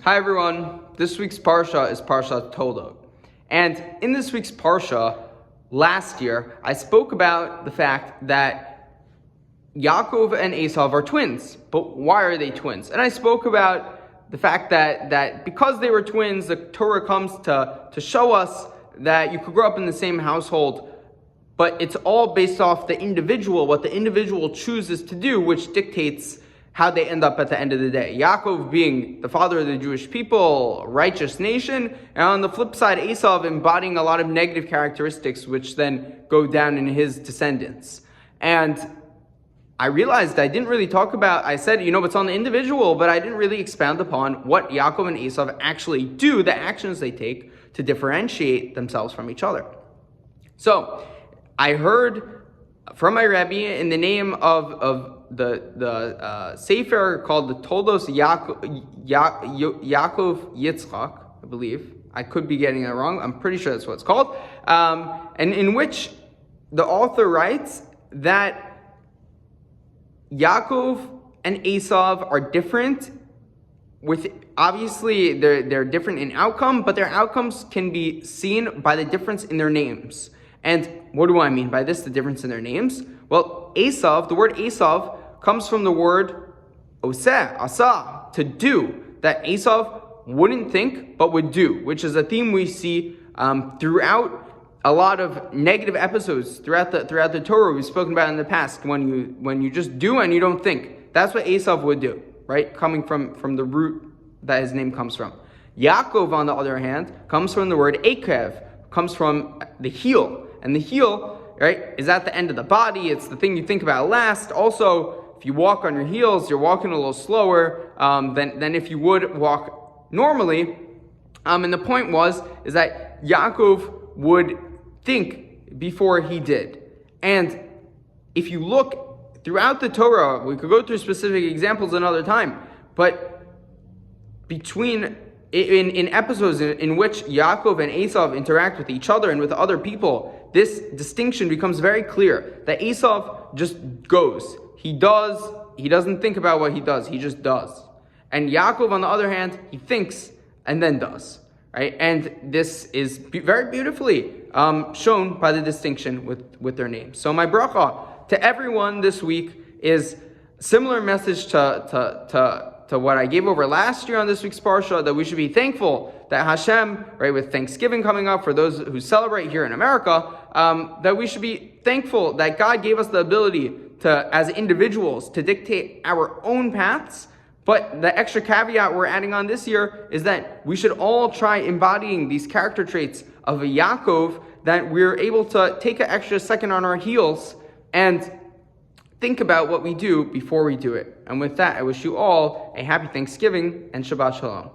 Hi everyone, this week's Parsha is Parshat Toldot. And in this week's Parsha, last year, I spoke about the fact that Yaakov and Esav are twins. But why are they twins? And I spoke about the fact that because they were twins, the Torah comes to show us that you could grow up in the same household, but it's all based off the individual, what the individual chooses to do, which dictates how they end up at the end of the day. Yaakov being the father of the Jewish people, righteous nation, and on the flip side, Esav embodying a lot of negative characteristics, which then go down in his descendants. And I realized I didn't really talk about, I said, it's on the individual, but I didn't really expound upon what Yaakov and Esav actually do, the actions they take to differentiate themselves from each other. So, I heard from my Rebbe in the name of the Sefer called the Toldot Yaakov Yitzchak, I believe. I could be getting it wrong. I'm pretty sure that's what it's called. And in which the author writes that Yaakov and Esav are different. Obviously they're different in outcome, but their outcomes can be seen by the difference in their names. And what do I mean by this, the difference in their names? Well, Esav, the word Esav comes from the word oseh, asa, to do, that Esav wouldn't think but would do, which is a theme we see throughout a lot of negative episodes throughout the Torah we've spoken about in the past, when you just do and you don't think. That's what Esav would do, right? Coming from the root that his name comes from. Yaakov, on the other hand, comes from the word ekev, comes from the heel. And the heel, right, is at the end of the body. It's the thing you think about last. Also, if you walk on your heels, you're walking a little slower than if you would walk normally. And the point is that Yaakov would think before he did. And if you look throughout the Torah, we could go through specific examples another time, but in episodes in which Yaakov and Esav interact with each other and with other people, this distinction becomes very clear, that Esav just goes. He doesn't think about what he does, he just does. And Yaakov, on the other hand, he thinks and then does. Right? And this is very beautifully shown by the distinction with their names. So my bracha to everyone this week is a similar message to what I gave over last year on this week's Parsha, that we should be thankful that Hashem, right, with Thanksgiving coming up for those who celebrate here in America, that we should be thankful that God gave us the ability to, as individuals, to dictate our own paths. But the extra caveat we're adding on this year is that we should all try embodying these character traits of a Yaakov, that we're able to take an extra second on our heels and think about what we do before we do it. And with that, I wish you all a happy Thanksgiving and Shabbat Shalom.